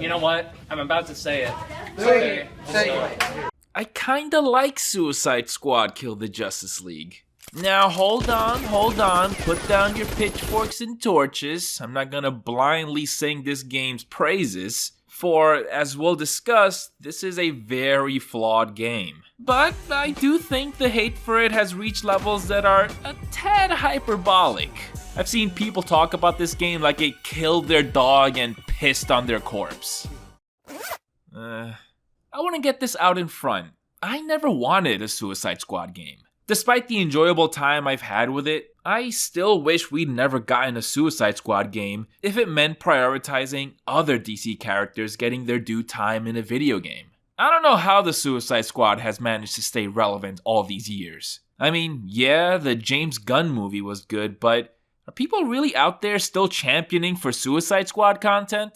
You know what? I'm about to say it. Say it. I kinda like Suicide Squad Kill the Justice League. Now hold on, put down your pitchforks and torches. I'm not gonna blindly sing this game's praises, for as we'll discuss, this is a very flawed game. But I do think the hate for it has reached levels that are a tad hyperbolic. I've seen people talk about this game like it killed their dog and pissed on their corpse. I want to get this out in front. I never wanted a Suicide Squad game. Despite the enjoyable time I've had with it, I still wish we'd never gotten a Suicide Squad game if it meant prioritizing other DC characters getting their due time in a video game. I don't know how the Suicide Squad has managed to stay relevant all these years. I mean, yeah, the James Gunn movie was good, but are people really out there still championing for Suicide Squad content?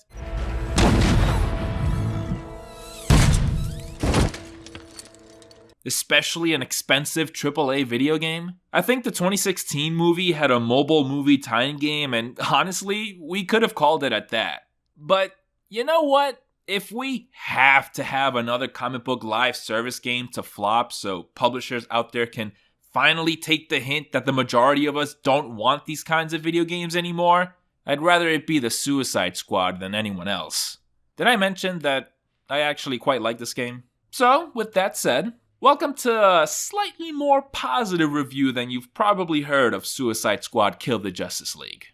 Especially an expensive AAA video game? I think the 2016 movie had a mobile movie tie-in game, and honestly, we could have called it at that. But you know what? If we have to have another comic book live service game to flop so publishers out there can finally take the hint that the majority of us don't want these kinds of video games anymore, I'd rather it be the Suicide Squad than anyone else. Did I mention that I actually quite like this game? So, with that said, welcome to a slightly more positive review than you've probably heard of Suicide Squad Kill the Justice League.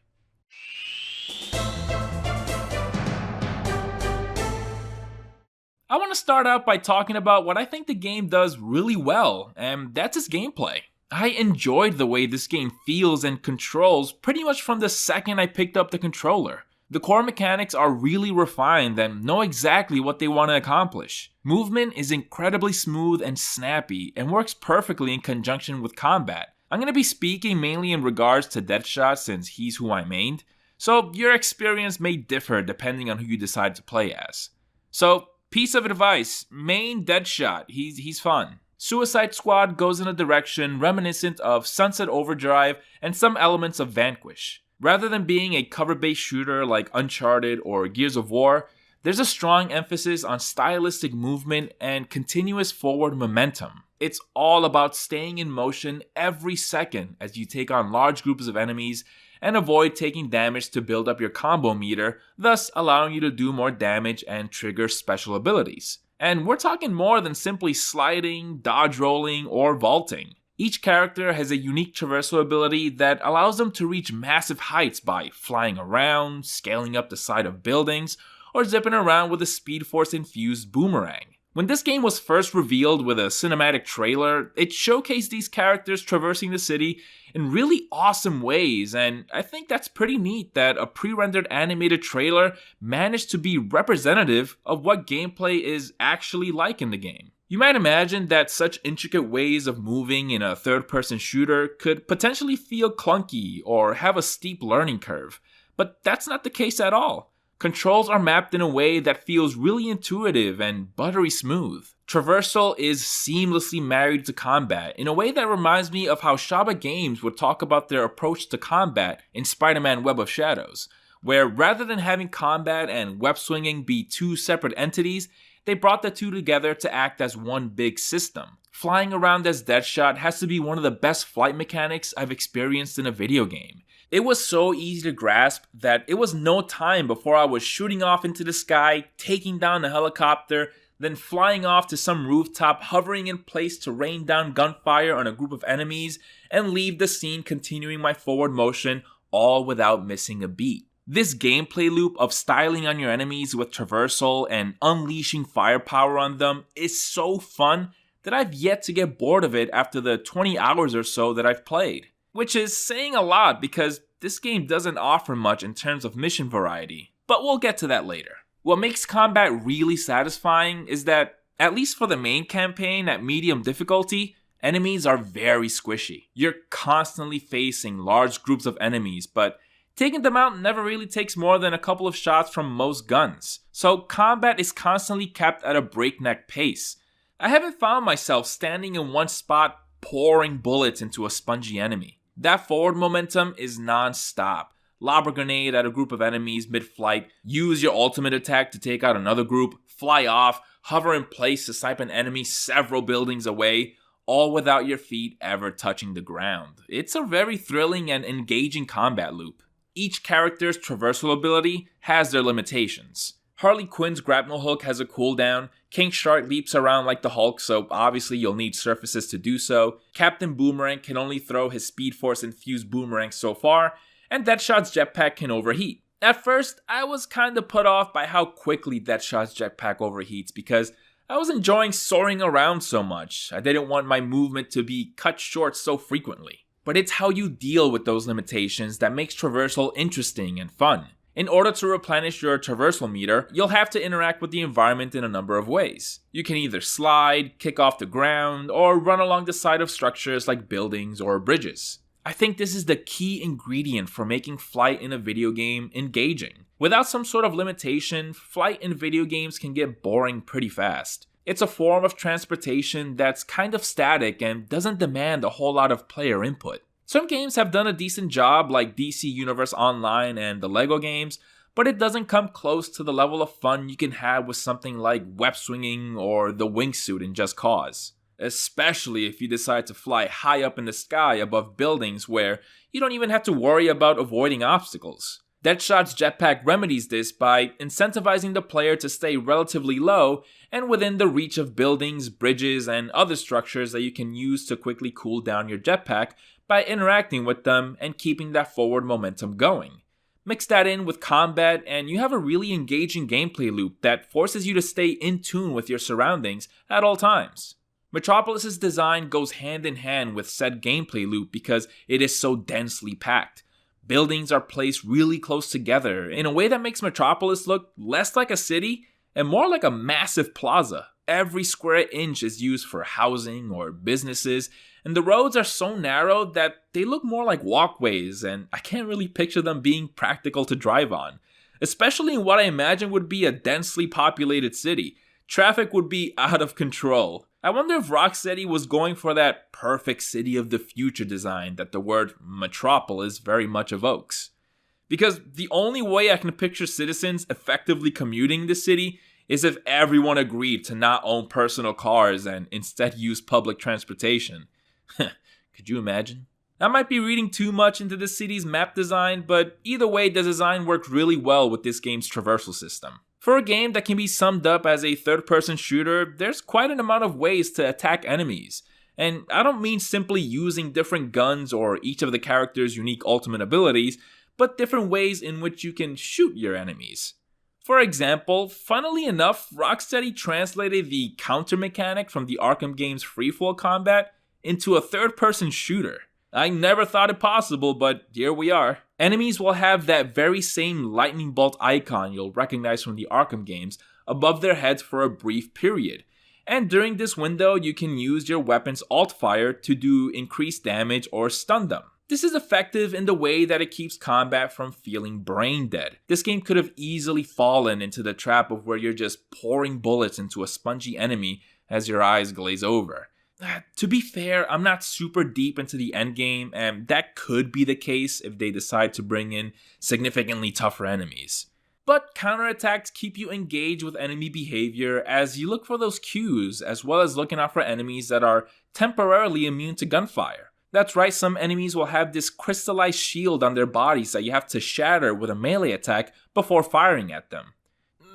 I want to start out by talking about what I think the game does really well, and that's its gameplay. I enjoyed the way this game feels and controls pretty much from the second I picked up the controller. The core mechanics are really refined and know exactly what they want to accomplish. Movement is incredibly smooth and snappy and works perfectly in conjunction with combat. I'm going to be speaking mainly in regards to Deadshot since he's who I mained, so your experience may differ depending on who you decide to play as. So, piece of advice, main Deadshot, he's fun. Suicide Squad goes in a direction reminiscent of Sunset Overdrive and some elements of Vanquish. Rather than being a cover-based shooter like Uncharted or Gears of War, there's a strong emphasis on stylistic movement and continuous forward momentum. It's all about staying in motion every second as you take on large groups of enemies and avoid taking damage to build up your combo meter, thus allowing you to do more damage and trigger special abilities. And we're talking more than simply sliding, dodge rolling, or vaulting. Each character has a unique traversal ability that allows them to reach massive heights by flying around, scaling up the side of buildings, or zipping around with a Speed Force infused boomerang. When this game was first revealed with a cinematic trailer, it showcased these characters traversing the city in really awesome ways, and I think that's pretty neat that a pre-rendered animated trailer managed to be representative of what gameplay is actually like in the game. You might imagine that such intricate ways of moving in a third-person shooter could potentially feel clunky or have a steep learning curve, but that's not the case at all. Controls are mapped in a way that feels really intuitive and buttery smooth. Traversal is seamlessly married to combat in a way that reminds me of how Shaba Games would talk about their approach to combat in Spider-Man Web of Shadows, where rather than having combat and web swinging be two separate entities, they brought the two together to act as one big system. Flying around as Deadshot has to be one of the best flight mechanics I've experienced in a video game. It was so easy to grasp that it was no time before I was shooting off into the sky, taking down a helicopter, then flying off to some rooftop, hovering in place to rain down gunfire on a group of enemies, and leave the scene continuing my forward motion, all without missing a beat. This gameplay loop of styling on your enemies with traversal and unleashing firepower on them is so fun that I've yet to get bored of it after the 20 hours or so that I've played. Which is saying a lot because this game doesn't offer much in terms of mission variety, but we'll get to that later. What makes combat really satisfying is that, at least for the main campaign at medium difficulty, enemies are very squishy. You're constantly facing large groups of enemies, but taking them out never really takes more than a couple of shots from most guns, so combat is constantly kept at a breakneck pace. I haven't found myself standing in one spot pouring bullets into a spongy enemy. That forward momentum is non-stop, lob a grenade at a group of enemies mid-flight, use your ultimate attack to take out another group, fly off, hover in place to snipe an enemy several buildings away, all without your feet ever touching the ground. It's a very thrilling and engaging combat loop. Each character's traversal ability has their limitations. Harley Quinn's grapnel hook has a cooldown, King Shark leaps around like the Hulk, so obviously you'll need surfaces to do so, Captain Boomerang can only throw his Speed Force infused boomerang so far, and Deadshot's jetpack can overheat. At first, I was kinda put off by how quickly Deadshot's jetpack overheats because I was enjoying soaring around so much. I didn't want my movement to be cut short so frequently. But it's how you deal with those limitations that makes traversal interesting and fun. In order to replenish your traversal meter, you'll have to interact with the environment in a number of ways. You can either slide, kick off the ground, or run along the side of structures like buildings or bridges. I think this is the key ingredient for making flight in a video game engaging. Without some sort of limitation, flight in video games can get boring pretty fast. It's a form of transportation that's kind of static and doesn't demand a whole lot of player input. Some games have done a decent job like DC Universe Online and the LEGO games, but it doesn't come close to the level of fun you can have with something like web swinging or the wingsuit in Just Cause. Especially if you decide to fly high up in the sky above buildings where you don't even have to worry about avoiding obstacles. Deadshot's jetpack remedies this by incentivizing the player to stay relatively low and within the reach of buildings, bridges, and other structures that you can use to quickly cool down your jetpack by interacting with them and keeping that forward momentum going. Mix that in with combat and you have a really engaging gameplay loop that forces you to stay in tune with your surroundings at all times. Metropolis's design goes hand in hand with said gameplay loop because it is so densely packed. Buildings are placed really close together in a way that makes Metropolis look less like a city and more like a massive plaza. Every square inch is used for housing or businesses, and the roads are so narrow that they look more like walkways, and I can't really picture them being practical to drive on. Especially in what I imagine would be a densely populated city. Traffic would be out of control. I wonder if Rocksteady was going for that perfect city of the future design that the word Metropolis very much evokes. Because the only way I can picture citizens effectively commuting the city is if everyone agreed to not own personal cars and instead use public transportation. Could you imagine? I might be reading too much into the city's map design, but either way, the design worked really well with this game's traversal system. For a game that can be summed up as a third-person shooter, there's quite an amount of ways to attack enemies. And I don't mean simply using different guns or each of the character's unique ultimate abilities, but different ways in which you can shoot your enemies. For example, funnily enough, Rocksteady translated the counter mechanic from the Arkham game's freefall combat into a third-person shooter. I never thought it possible, but here we are. Enemies will have that very same lightning bolt icon you'll recognize from the Arkham games above their heads for a brief period. And during this window, you can use your weapon's alt fire to do increased damage or stun them. This is effective in the way that it keeps combat from feeling brain dead. This game could have easily fallen into the trap of where you're just pouring bullets into a spongy enemy as your eyes glaze over. To be fair, I'm not super deep into the endgame, and that could be the case if they decide to bring in significantly tougher enemies. But counterattacks keep you engaged with enemy behavior as you look for those cues, as well as looking out for enemies that are temporarily immune to gunfire. That's right, some enemies will have this crystallized shield on their bodies that you have to shatter with a melee attack before firing at them.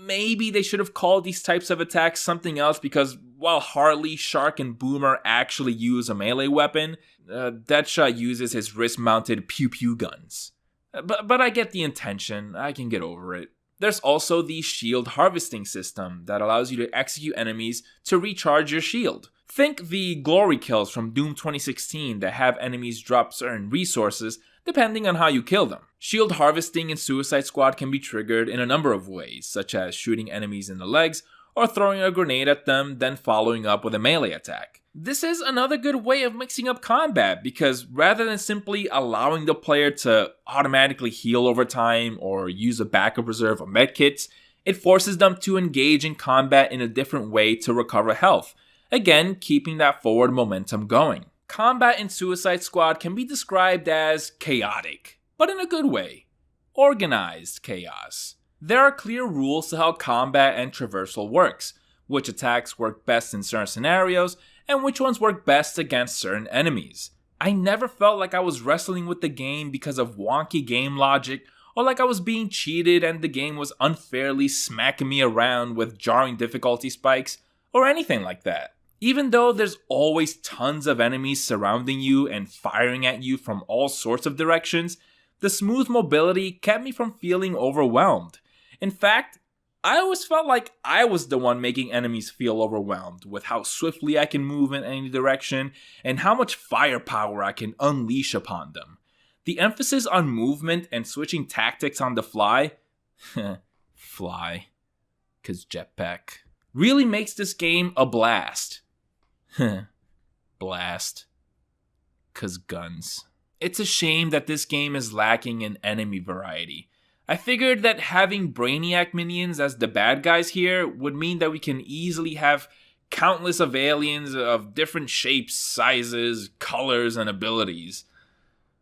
Maybe they should have called these types of attacks something else because while Harley, Shark, and Boomer actually use a melee weapon, Deadshot uses his wrist-mounted pew-pew guns. But I get the intention, I can get over it. There's also the shield harvesting system that allows you to execute enemies to recharge your shield. Think the glory kills from Doom 2016 that have enemies drop certain resources depending on how you kill them. Shield harvesting in Suicide Squad can be triggered in a number of ways, such as shooting enemies in the legs or throwing a grenade at them, then following up with a melee attack. This is another good way of mixing up combat because rather than simply allowing the player to automatically heal over time or use a backup reserve of medkits, it forces them to engage in combat in a different way to recover health, again keeping that forward momentum going. Combat in Suicide Squad can be described as chaotic, but in a good way. organized chaos. There are clear rules to how combat and traversal works, which attacks work best in certain scenarios, and which ones work best against certain enemies. I never felt like I was wrestling with the game because of wonky game logic, or like I was being cheated and the game was unfairly smacking me around with jarring difficulty spikes, or anything like that. Even though there's always tons of enemies surrounding you and firing at you from all sorts of directions, the smooth mobility kept me from feeling overwhelmed. In fact, I always felt like I was the one making enemies feel overwhelmed with how swiftly I can move in any direction and how much firepower I can unleash upon them. The emphasis on movement and switching tactics on the fly, fly, 'cause jetpack, really makes this game a blast. Blast, 'cause guns. It's a shame that this game is lacking in enemy variety. I figured that having Brainiac minions as the bad guys here would mean that we can easily have countless of aliens of different shapes, sizes, colors, and abilities.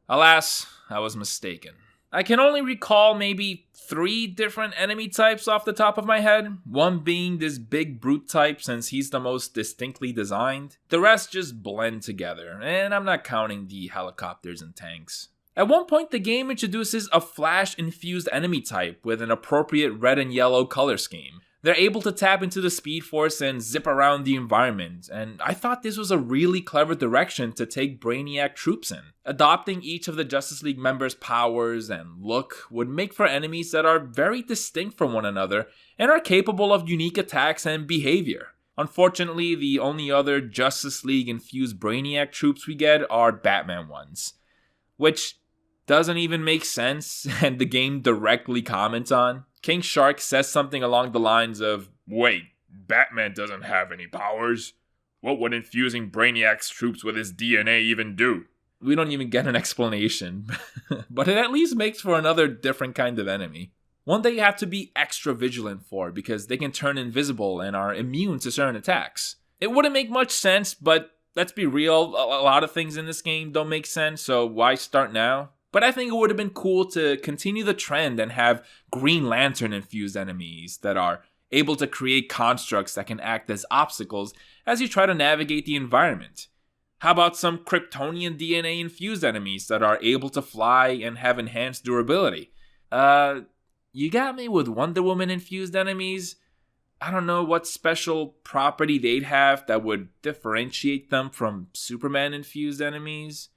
Alas, I was mistaken. I can only recall maybe 3 different enemy types off the top of my head, one being this big brute type since he's the most distinctly designed. The rest just blend together, and I'm not counting the helicopters and tanks. At one point, the game introduces a flash-infused enemy type with an appropriate red and yellow color scheme. They're able to tap into the Speed Force and zip around the environment, and I thought this was a really clever direction to take Brainiac troops in. Adopting each of the Justice League members' powers and look would make for enemies that are very distinct from one another and are capable of unique attacks and behavior. Unfortunately, the only other Justice League-infused Brainiac troops we get are Batman ones, which doesn't even make sense and the game directly comments on. King Shark says something along the lines of, "Wait, Batman doesn't have any powers? What would infusing Brainiac's troops with his DNA even do?" We don't even get an explanation, but it at least makes for another different kind of enemy. One that you have to be extra vigilant for because they can turn invisible and are immune to certain attacks. It wouldn't make much sense, but let's be real, a lot of things in this game don't make sense, so why start now? But I think it would have been cool to continue the trend and have Green Lantern-infused enemies that are able to create constructs that can act as obstacles as you try to navigate the environment. How about some Kryptonian DNA-infused enemies that are able to fly and have enhanced durability? You got me with Wonder Woman-infused enemies? I don't know what special property they'd have that would differentiate them from Superman-infused enemies.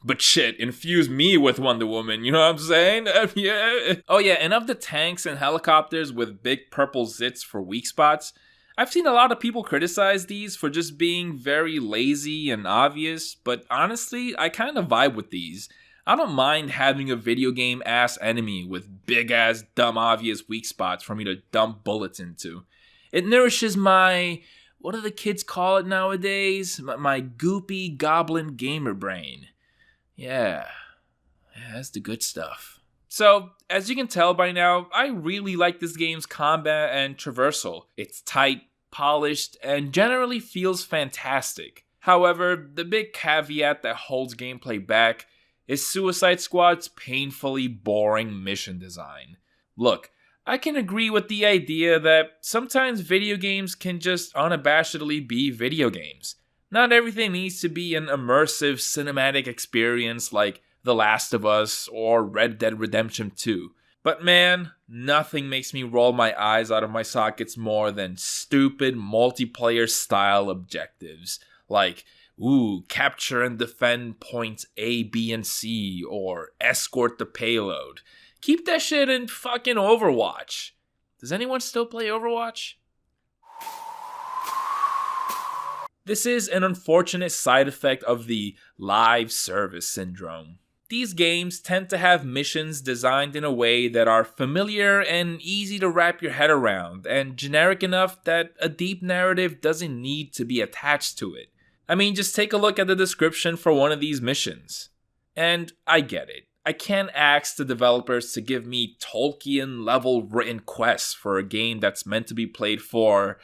But shit, infuse me with Wonder Woman, you know what I'm saying? Yeah. Oh yeah, and of the tanks and helicopters with big purple zits for weak spots, I've seen a lot of people criticize these for just being very lazy and obvious, but honestly, I kind of vibe with these. I don't mind having a video game ass enemy with big ass dumb obvious weak spots for me to dump bullets into. It nourishes my, what do the kids call it nowadays? My goopy goblin gamer brain. Yeah, that's the good stuff. So, as you can tell by now, I really like this game's combat and traversal. It's tight, polished, and generally feels fantastic. However, the big caveat that holds gameplay back is Suicide Squad's painfully boring mission design. Look, I can agree with the idea that sometimes video games can just unabashedly be video games. Not everything needs to be an immersive cinematic experience like The Last of Us or Red Dead Redemption 2. But man, nothing makes me roll my eyes out of my sockets more than stupid multiplayer style objectives. Like, capture and defend points A, B, and C, or escort the payload. Keep that shit in fucking Overwatch. Does anyone still play Overwatch? This is an unfortunate side effect of the live service syndrome. These games tend to have missions designed in a way that are familiar and easy to wrap your head around, and generic enough that a deep narrative doesn't need to be attached to it. I mean, just take a look at the description for one of these missions. And I get it. I can't ask the developers to give me Tolkien-level written quests for a game that's meant to be played for...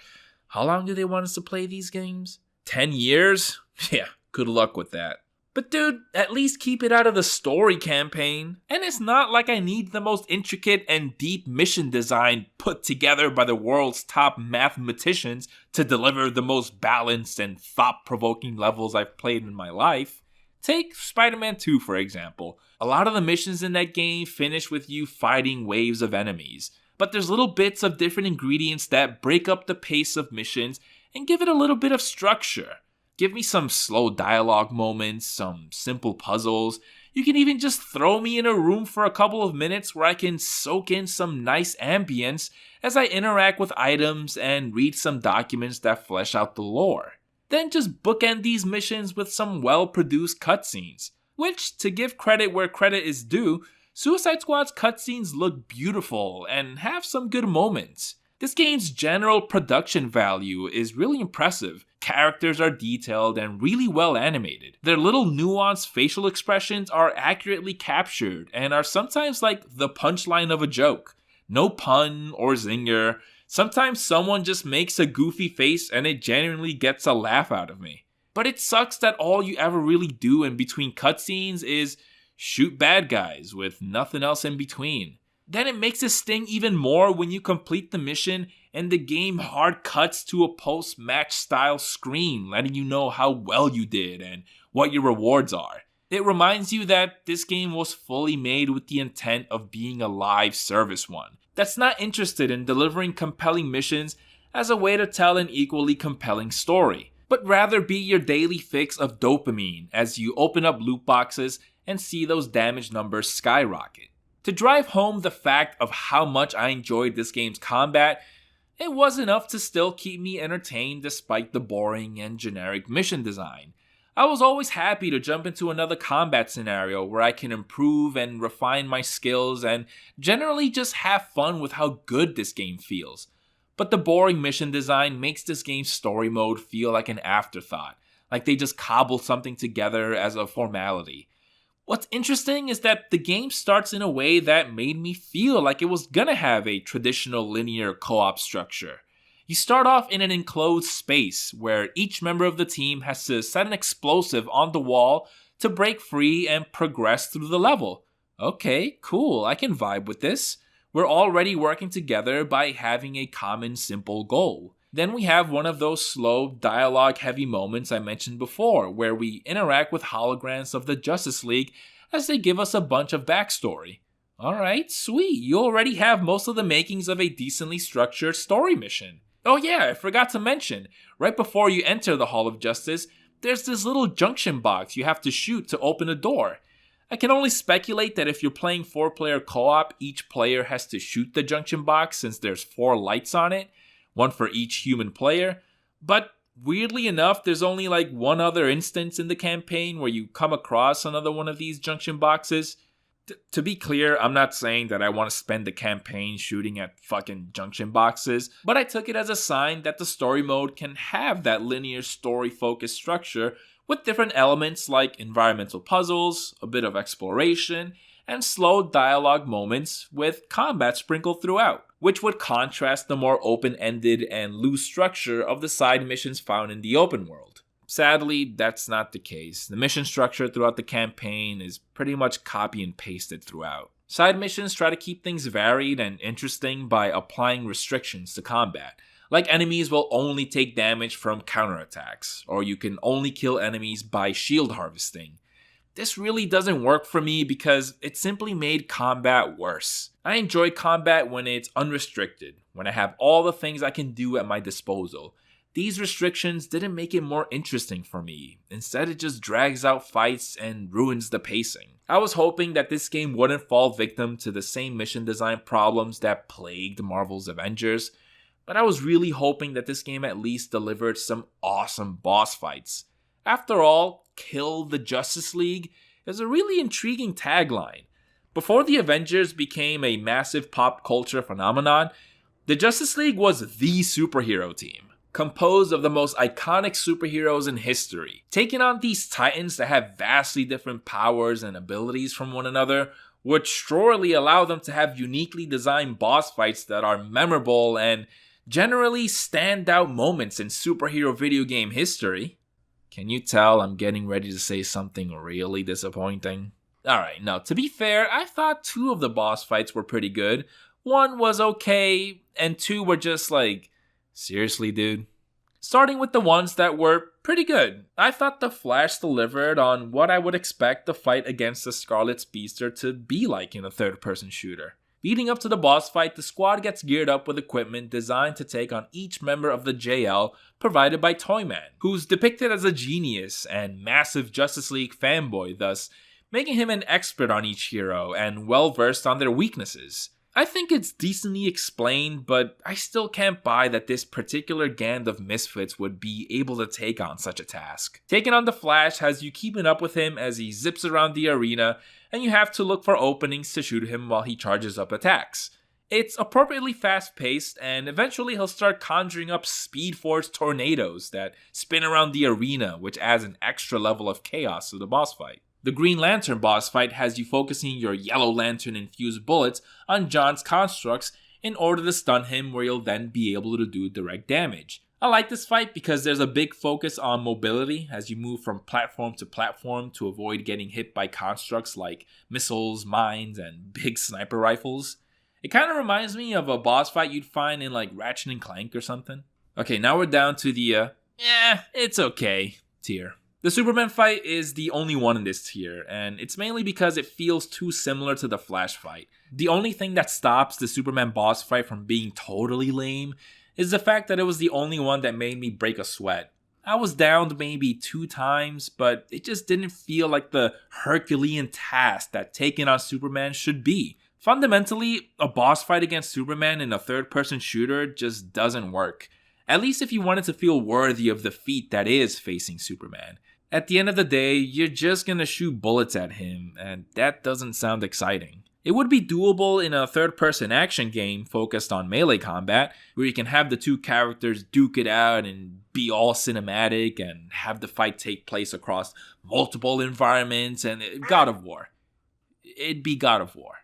How long do they want us to play these games? 10 years? Yeah, good luck with that. But dude, at least keep it out of the story campaign. And it's not like I need the most intricate and deep mission design put together by the world's top mathematicians to deliver the most balanced and thought-provoking levels I've played in my life. Take Spider-Man 2 for example. A lot of the missions in that game finish with you fighting waves of enemies. But there's little bits of different ingredients that break up the pace of missions and give it a little bit of structure. Give me some slow dialogue moments, some simple puzzles. You can even just throw me in a room for a couple of minutes where I can soak in some nice ambience as I interact with items and read some documents that flesh out the lore. Then just bookend these missions with some well-produced cutscenes, which, to give credit where credit is due, Suicide Squad's cutscenes look beautiful and have some good moments. This game's general production value is really impressive. Characters are detailed and really well animated. Their little nuanced facial expressions are accurately captured and are sometimes like the punchline of a joke. No pun or zinger. Sometimes someone just makes a goofy face and it genuinely gets a laugh out of me. But it sucks that all you ever really do in between cutscenes is shoot bad guys with nothing else in between. Then it makes it sting even more when you complete the mission and the game hard cuts to a post-match style screen letting you know how well you did and what your rewards are. It reminds you that this game was fully made with the intent of being a live service one that's not interested in delivering compelling missions as a way to tell an equally compelling story, but rather be your daily fix of dopamine as you open up loot boxes and see those damage numbers skyrocket. To drive home the fact of how much I enjoyed this game's combat, it was enough to still keep me entertained despite the boring and generic mission design. I was always happy to jump into another combat scenario where I can improve and refine my skills and generally just have fun with how good this game feels. But the boring mission design makes this game's story mode feel like an afterthought, like they just cobbled something together as a formality. What's interesting is that the game starts in a way that made me feel like it was gonna have a traditional linear co-op structure. You start off in an enclosed space where each member of the team has to set an explosive on the wall to break free and progress through the level. Okay, cool, I can vibe with this. We're already working together by having a common simple goal. Then we have one of those slow, dialogue-heavy moments I mentioned before, where we interact with holograms of the Justice League as they give us a bunch of backstory. Alright, sweet, you already have most of the makings of a decently structured story mission. Oh yeah, I forgot to mention, right before you enter the Hall of Justice, there's this little junction box you have to shoot to open a door. I can only speculate that if you're playing 4-player co-op, each player has to shoot the junction box since there's 4 lights on it. One for each human player, but weirdly enough, there's only like one other instance in the campaign where you come across another one of these junction boxes. To be clear, I'm not saying that I want to spend the campaign shooting at fucking junction boxes, but I took it as a sign that the story mode can have that linear story-focused structure with different elements like environmental puzzles, a bit of exploration, and slow dialogue moments with combat sprinkled throughout, which would contrast the more open-ended and loose structure of the side missions found in the open world. Sadly, that's not the case. The mission structure throughout the campaign is pretty much copy and pasted throughout. Side missions try to keep things varied and interesting by applying restrictions to combat, like enemies will only take damage from counterattacks, or you can only kill enemies by shield harvesting. This really doesn't work for me because it simply made combat worse. I enjoy combat when it's unrestricted, when I have all the things I can do at my disposal. These restrictions didn't make it more interesting for me. Instead, it just drags out fights and ruins the pacing. I was hoping that this game wouldn't fall victim to the same mission design problems that plagued Marvel's Avengers, but I was really hoping that this game at least delivered some awesome boss fights. After all, Kill the Justice League is a really intriguing tagline. Before the Avengers became a massive pop culture phenomenon, the Justice League was the superhero team, composed of the most iconic superheroes in history. Taking on these titans that have vastly different powers and abilities from one another would surely allow them to have uniquely designed boss fights that are memorable and generally standout moments in superhero video game history. Can you tell I'm getting ready to say something really disappointing? Alright, no, to be fair, I thought 2 of the boss fights were pretty good. 1 was okay, and 2 were just like, seriously, dude? Starting with the ones that were pretty good. I thought the Flash delivered on what I would expect the fight against the Scarlet Speedster to be like in a third-person shooter. Leading up to the boss fight, the squad gets geared up with equipment designed to take on each member of the JL provided by Toyman, who's depicted as a genius and massive Justice League fanboy, thus making him an expert on each hero and well-versed on their weaknesses. I think it's decently explained, but I still can't buy that this particular gang of misfits would be able to take on such a task. Taking on the Flash has you keeping up with him as he zips around the arena, and you have to look for openings to shoot him while he charges up attacks. It's appropriately fast-paced, and eventually he'll start conjuring up Speed Force tornadoes that spin around the arena, which adds an extra level of chaos to the boss fight. The Green Lantern boss fight has you focusing your Yellow Lantern-infused bullets on John's constructs in order to stun him, where you'll then be able to do direct damage. I like this fight because there's a big focus on mobility as you move from platform to platform to avoid getting hit by constructs like missiles, mines, and big sniper rifles. It kind of reminds me of a boss fight you'd find in like Ratchet and Clank or something. Okay, now we're down to the, it's okay tier. The Superman fight is the only one in this tier, and it's mainly because it feels too similar to the Flash fight. The only thing that stops the Superman boss fight from being totally lame is the fact that it was the only one that made me break a sweat. I was downed maybe 2 times, but it just didn't feel like the Herculean task that taking on Superman should be. Fundamentally, a boss fight against Superman in a third-person shooter just doesn't work. At least if you wanted to feel worthy of the feat that is facing Superman. At the end of the day, you're just gonna shoot bullets at him, and that doesn't sound exciting. It would be doable in a third-person action game focused on melee combat, where you can have the 2 characters duke it out and be all cinematic and have the fight take place across multiple environments and God of War. It'd be God of War.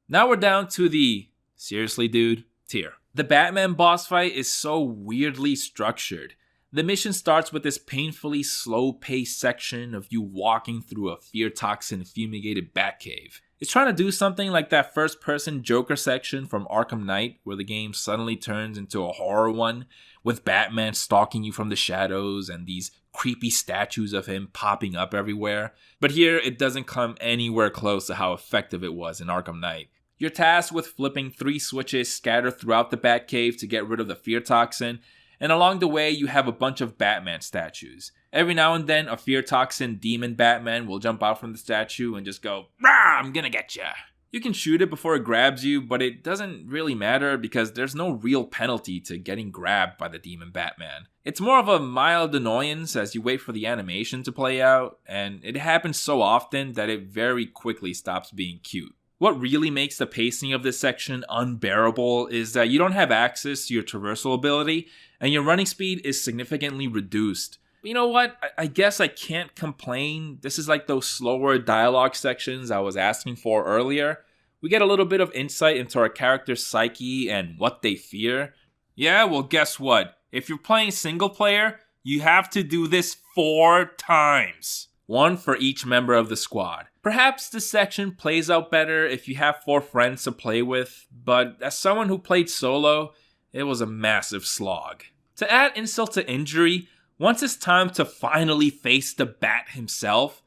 Now we're down to the seriously dude tier. The Batman boss fight is so weirdly structured. The mission starts with this painfully slow-paced section of you walking through a fear toxin fumigated Batcave. It's trying to do something like that first-person Joker section from Arkham Knight, where the game suddenly turns into a horror one, with Batman stalking you from the shadows and these creepy statues of him popping up everywhere. But here, it doesn't come anywhere close to how effective it was in Arkham Knight. You're tasked with flipping 3 switches scattered throughout the Batcave to get rid of the fear toxin, and along the way you have a bunch of Batman statues. Every now and then a fear toxin demon Batman will jump out from the statue and just go, "Rah, I'm gonna get ya." You can shoot it before it grabs you, but it doesn't really matter because there's no real penalty to getting grabbed by the demon Batman. It's more of a mild annoyance as you wait for the animation to play out, and it happens so often that it very quickly stops being cute. What really makes the pacing of this section unbearable is that you don't have access to your traversal ability, and your running speed is significantly reduced. You know what? I guess I can't complain. This is like those slower dialogue sections I was asking for earlier. We get a little bit of insight into our character's psyche and what they fear. Yeah, well guess what? If you're playing single player, you have to do this 4 times. 1 for each member of the squad. Perhaps this section plays out better if you have 4 friends to play with, but as someone who played solo, it was a massive slog. To add insult to injury, once it's time to finally face the Bat himself,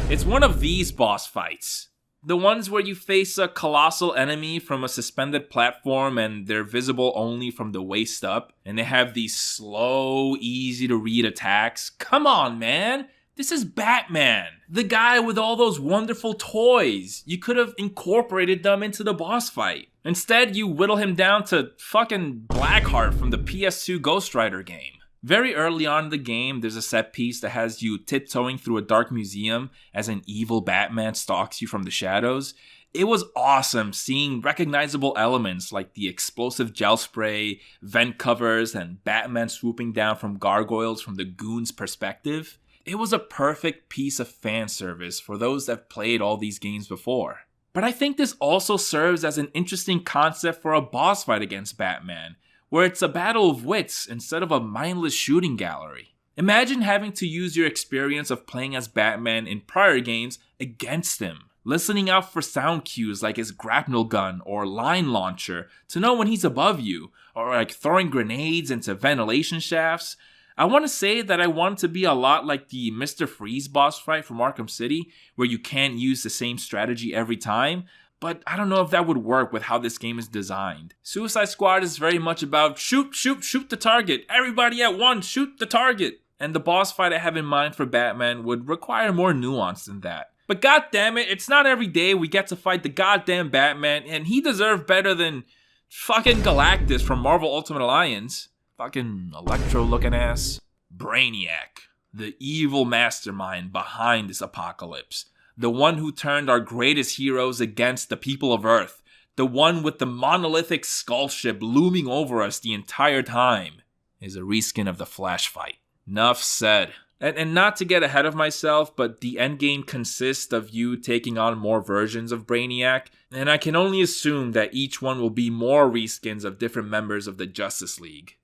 it's one of these boss fights. The ones where you face a colossal enemy from a suspended platform and they're visible only from the waist up, and they have these slow, easy to read attacks. Come on, man! This is Batman, the guy with all those wonderful toys. You could have incorporated them into the boss fight. Instead, you whittle him down to fucking Blackheart from the PS2 Ghost Rider game. Very early on in the game, there's a set piece that has you tiptoeing through a dark museum as an evil Batman stalks you from the shadows. It was awesome seeing recognizable elements like the explosive gel spray, vent covers, and Batman swooping down from gargoyles from the goon's perspective. It was a perfect piece of fan service for those that have played all these games before. But I think this also serves as an interesting concept for a boss fight against Batman, where it's a battle of wits instead of a mindless shooting gallery. Imagine having to use your experience of playing as Batman in prior games against him, listening out for sound cues like his grapnel gun or line launcher to know when he's above you, or like throwing grenades into ventilation shafts. I want to say that I want it to be a lot like the Mr. Freeze boss fight from Arkham City, where you can't use the same strategy every time, but I don't know if that would work with how this game is designed. Suicide Squad is very much about shoot the target, everybody at once, shoot the target. And the boss fight I have in mind for Batman would require more nuance than that. But goddammit, it's not every day we get to fight the goddamn Batman, and he deserved better than fucking Galactus from Marvel Ultimate Alliance. Fucking Electro-looking ass. Brainiac, the evil mastermind behind this apocalypse. The one who turned our greatest heroes against the people of Earth. The one with the monolithic skull ship looming over us the entire time. Is a reskin of the Flash fight. Enough said. And not to get ahead of myself, but the endgame consists of you taking on more versions of Brainiac, and I can only assume that each one will be more reskins of different members of the Justice League.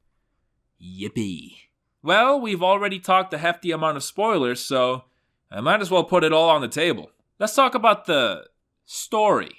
Yippee. Well, we've already talked a hefty amount of spoilers, so I might as well put it all on the table. Let's talk about the story.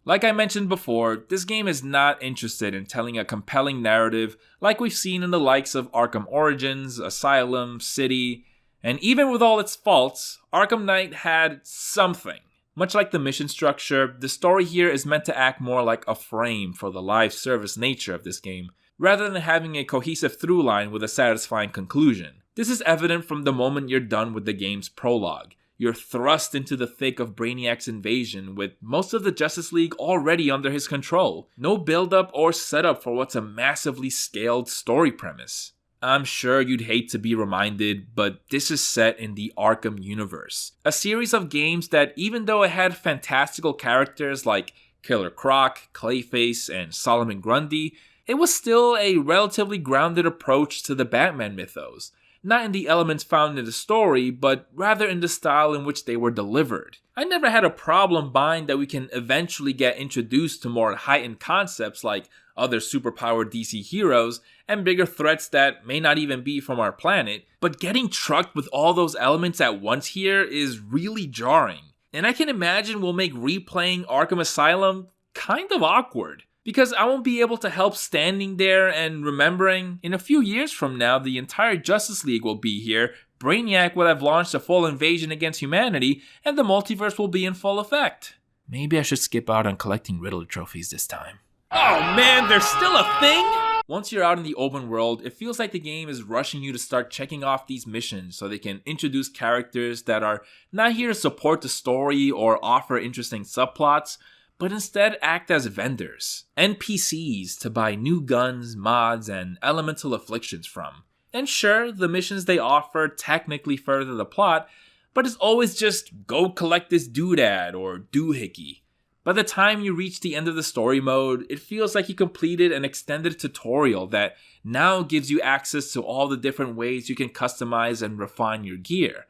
Like I mentioned before, this game is not interested in telling a compelling narrative like we've seen in the likes of Arkham Origins, Asylum, City, and even with all its faults, Arkham Knight had something. Much like the mission structure, the story here is meant to act more like a frame for the live service nature of this game, rather than having a cohesive through line with a satisfying conclusion. This is evident from the moment you're done with the game's prologue. You're thrust into the thick of Brainiac's invasion with most of the Justice League already under his control. No build-up or setup for what's a massively scaled story premise. I'm sure you'd hate to be reminded, but this is set in the Arkham universe. A series of games that, even though it had fantastical characters like Killer Croc, Clayface, and Solomon Grundy, it was still a relatively grounded approach to the Batman mythos. Not in the elements found in the story, but rather in the style in which they were delivered. I never had a problem buying that we can eventually get introduced to more heightened concepts like other superpowered DC heroes and bigger threats that may not even be from our planet, but getting trucked with all those elements at once here is really jarring. And I can imagine will make replaying Arkham Asylum kind of awkward. Because I won't be able to help standing there and remembering, in a few years from now, the entire Justice League will be here, Brainiac will have launched a full invasion against humanity, and the multiverse will be in full effect. Maybe I should skip out on collecting Riddler trophies this time. Oh man, there's still a thing? Once you're out in the open world, it feels like the game is rushing you to start checking off these missions so they can introduce characters that are not here to support the story or offer interesting subplots, but instead act as vendors, NPCs to buy new guns, mods, and elemental afflictions from. And sure, the missions they offer technically further the plot, but it's always just go collect this doodad or doohickey. By the time you reach the end of the story mode, it feels like you completed an extended tutorial that now gives you access to all the different ways you can customize and refine your gear.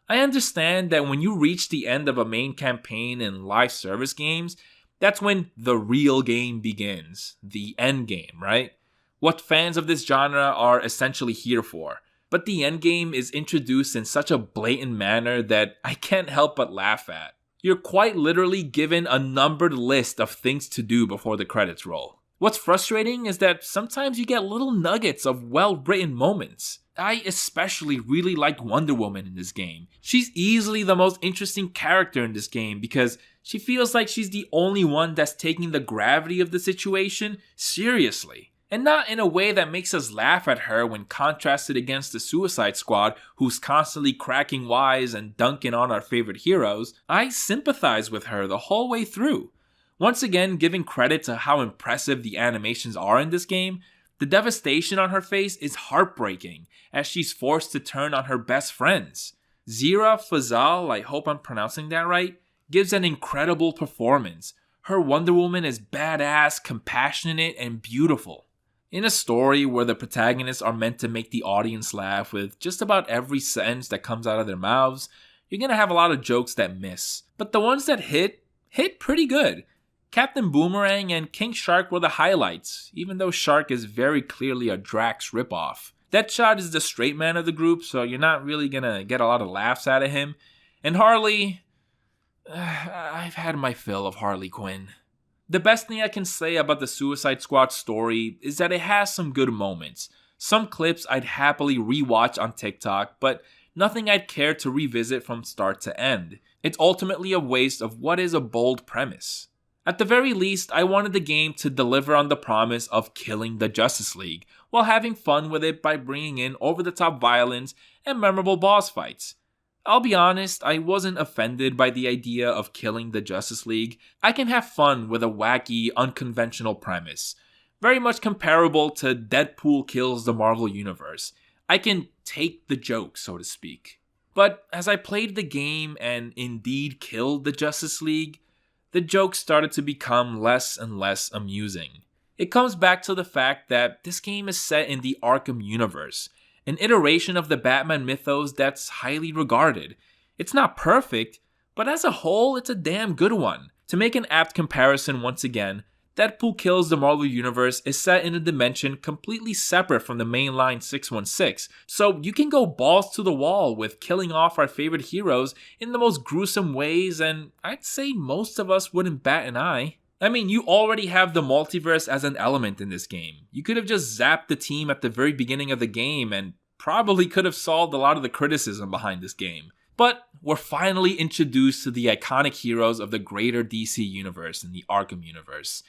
I understand that when you reach the end of a main campaign in live service games, that's when the real game begins, the end game, right? What fans of this genre are essentially here for. But the end game is introduced in such a blatant manner that I can't help but laugh at. You're quite literally given a numbered list of things to do before the credits roll. What's frustrating is that sometimes you get little nuggets of well-written moments. I especially really liked Wonder Woman in this game. She's easily the most interesting character in this game because she feels like she's the only one that's taking the gravity of the situation seriously. And not in a way that makes us laugh at her when contrasted against the Suicide Squad, who's constantly cracking wise and dunking on our favorite heroes. I sympathize with her the whole way through. Once again, giving credit to how impressive the animations are in this game, the devastation on her face is heartbreaking as she's forced to turn on her best friends. Zira Fazal, I hope I'm pronouncing that right, gives an incredible performance. Her Wonder Woman is badass, compassionate, and beautiful. In a story where the protagonists are meant to make the audience laugh with just about every sentence that comes out of their mouths, you're gonna have a lot of jokes that miss. But the ones that hit pretty good. Captain Boomerang and King Shark were the highlights, even though Shark is very clearly a Drax ripoff. Deadshot is the straight man of the group, so you're not really gonna get a lot of laughs out of him. And Harley, I've had my fill of Harley Quinn. The best thing I can say about the Suicide Squad story is that it has some good moments. Some clips I'd happily rewatch on TikTok, but nothing I'd care to revisit from start to end. It's ultimately a waste of what is a bold premise. At the very least, I wanted the game to deliver on the promise of killing the Justice League, while having fun with it by bringing in over-the-top violence and memorable boss fights. I'll be honest, I wasn't offended by the idea of killing the Justice League. I can have fun with a wacky, unconventional premise. Very much comparable to Deadpool kills the Marvel Universe. I can take the joke, so to speak. But as I played the game and indeed killed the Justice League, the jokes started to become less and less amusing. It comes back to the fact that this game is set in the Arkham universe, an iteration of the Batman mythos that's highly regarded. It's not perfect, but as a whole, it's a damn good one. To make an apt comparison once again, Deadpool Kills the Marvel Universe is set in a dimension completely separate from the mainline 616, so you can go balls to the wall with killing off our favorite heroes in the most gruesome ways, and I'd say most of us wouldn't bat an eye. I mean, you already have the multiverse as an element in this game. You could have just zapped the team at the very beginning of the game and probably could have solved a lot of the criticism behind this game. But we're finally introduced to the iconic heroes of the greater DC universe and the Arkham universe.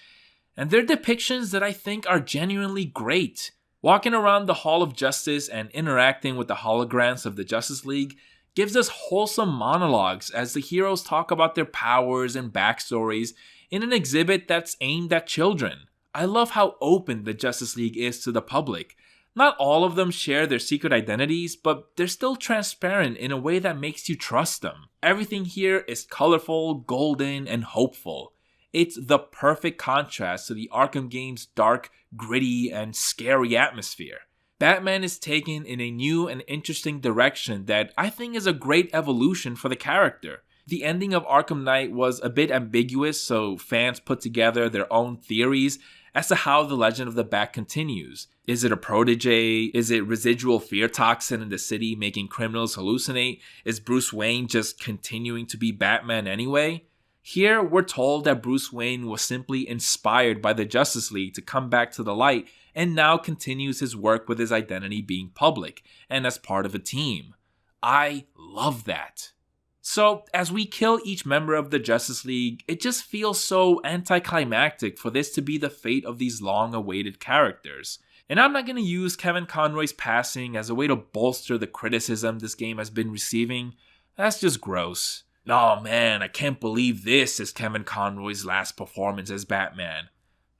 And they're depictions that I think are genuinely great. Walking around the Hall of Justice and interacting with the holograms of the Justice League gives us wholesome monologues as the heroes talk about their powers and backstories in an exhibit that's aimed at children. I love how open the Justice League is to the public. Not all of them share their secret identities, but they're still transparent in a way that makes you trust them. Everything here is colorful, golden, and hopeful. It's the perfect contrast to the Arkham game's dark, gritty, and scary atmosphere. Batman is taken in a new and interesting direction that I think is a great evolution for the character. The ending of Arkham Knight was a bit ambiguous, so fans put together their own theories as to how the legend of the Bat continues. Is it a protege? Is it residual fear toxin in the city making criminals hallucinate? Is Bruce Wayne just continuing to be Batman anyway? Here, we're told that Bruce Wayne was simply inspired by the Justice League to come back to the light and now continues his work with his identity being public and as part of a team. I love that. So, as we kill each member of the Justice League, it just feels so anticlimactic for this to be the fate of these long-awaited characters. And I'm not going to use Kevin Conroy's passing as a way to bolster the criticism this game has been receiving. That's just gross. Oh man, I can't believe this is Kevin Conroy's last performance as Batman.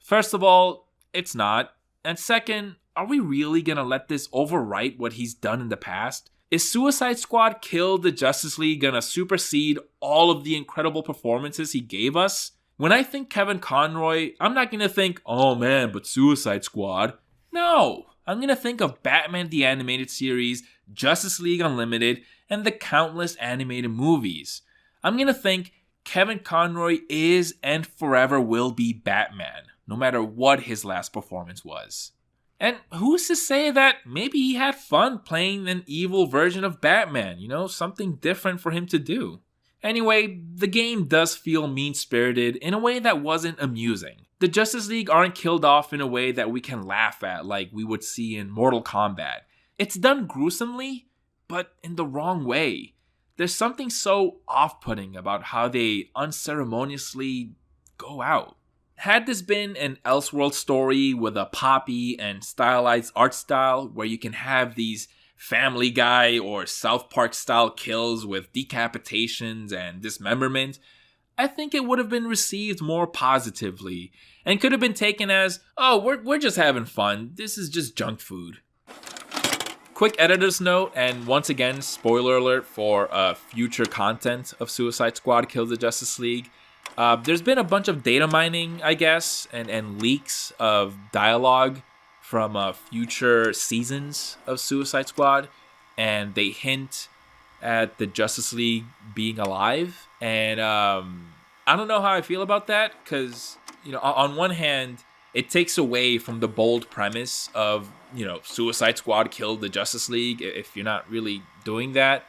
First of all, it's not. And second, are we really going to let this overwrite what he's done in the past? Is Suicide Squad Kill the Justice League gonna supersede all of the incredible performances he gave us? When I think Kevin Conroy, I'm not gonna think, oh man, but Suicide Squad. No, I'm gonna think of Batman the Animated Series, Justice League Unlimited, and the countless animated movies. I'm gonna think Kevin Conroy is and forever will be Batman, no matter what his last performance was. And who's to say that maybe he had fun playing an evil version of Batman, something different for him to do. Anyway, the game does feel mean-spirited in a way that wasn't amusing. The Justice League aren't killed off in a way that we can laugh at like we would see in Mortal Kombat. It's done gruesomely, but in the wrong way. There's something so off-putting about how they unceremoniously go out. Had this been an Elseworld story with a poppy and stylized art style where you can have these Family Guy or South Park style kills with decapitations and dismemberment, I think it would have been received more positively and could have been taken as, oh, we're just having fun, this is just junk food. Quick editor's note, and once again, spoiler alert for future content of Suicide Squad Kill the Justice League. There's been a bunch of data mining, I guess, and leaks of dialogue from future seasons of Suicide Squad, and they hint at the Justice League being alive. And I don't know how I feel about that, because on one hand, it takes away from the bold premise of, Suicide Squad killed the Justice League if you're not really doing that.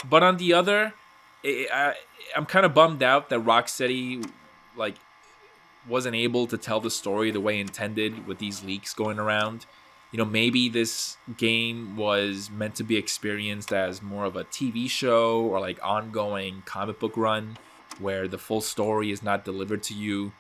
But on the other, I'm kind of bummed out that Rocksteady wasn't able to tell the story the way intended with these leaks going around. Maybe this game was meant to be experienced as more of a TV show or ongoing comic book run where the full story is not delivered to you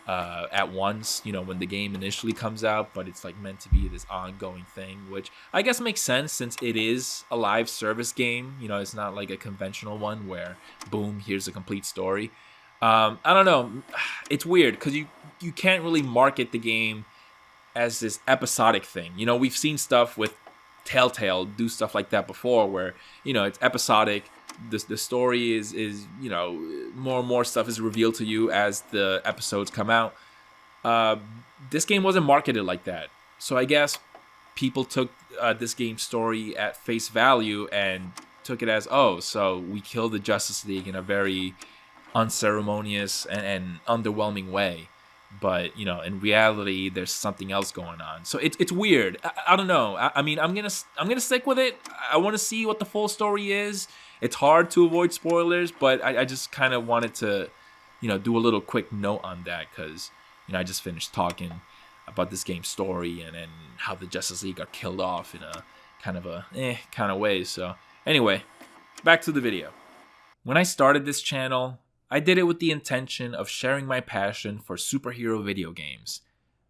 at once, when the game initially comes out, but it's meant to be this ongoing thing, which I guess makes sense since it is a live service game. It's not like a conventional one where boom, here's a complete story. I don't know. It's weird because you can't really market the game as this episodic thing. We've seen stuff with Telltale do stuff like that before where, it's episodic. The story is more and more stuff is revealed to you as the episodes come out. This game wasn't marketed like that. So I guess people took this game's story at face value and took it as, so we killed the Justice League in a very unceremonious and underwhelming way. But in reality, there's something else going on. So it's weird. I don't know. I mean, I'm gonna stick with it. I want to see what the full story is. It's hard to avoid spoilers, but I just kind of wanted to, do a little quick note on that because I just finished talking about this game's story and how the Justice League are killed off in a kind of way. So anyway, back to the video. When I started this channel, I did it with the intention of sharing my passion for superhero video games.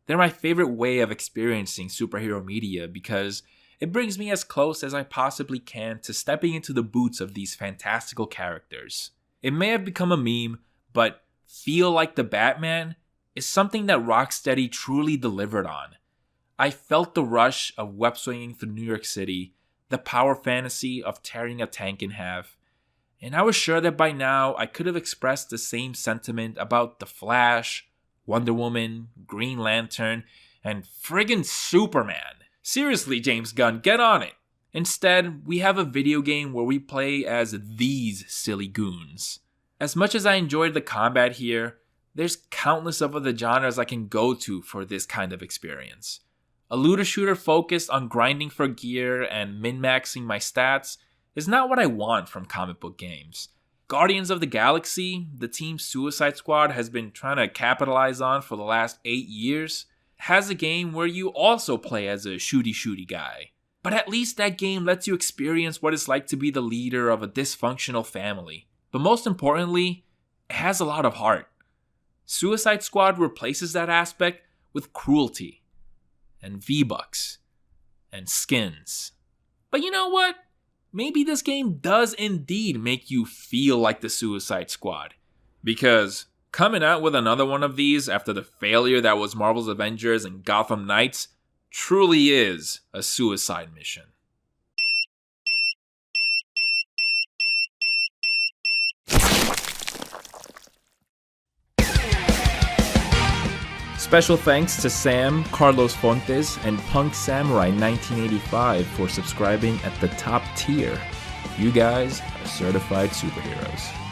They're my favorite way of experiencing superhero media because it brings me as close as I possibly can to stepping into the boots of these fantastical characters. It may have become a meme, but feel like the Batman is something that Rocksteady truly delivered on. I felt the rush of web swinging through New York City, the power fantasy of tearing a tank in half, and I was sure that by now I could have expressed the same sentiment about The Flash, Wonder Woman, Green Lantern, and friggin' Superman. Seriously, James Gunn, get on it. Instead, we have a video game where we play as these silly goons. As much as I enjoyed the combat here, there's countless of other genres I can go to for this kind of experience. A looter shooter focused on grinding for gear and min-maxing my stats is not what I want from comic book games. Guardians of the Galaxy, the team Suicide Squad has been trying to capitalize on for the last 8 years, has a game where you also play as a shooty guy. But at least that game lets you experience what it's like to be the leader of a dysfunctional family. But most importantly, it has a lot of heart. Suicide Squad replaces that aspect with cruelty, and V-Bucks, and skins. But you know what? Maybe this game does indeed make you feel like the Suicide Squad. Because coming out with another one of these after the failure that was Marvel's Avengers and Gotham Knights truly is a suicide mission. Special thanks to Sam, Carlos Fontes, and Punk Samurai 1985 for subscribing at the top tier. You guys are certified superheroes.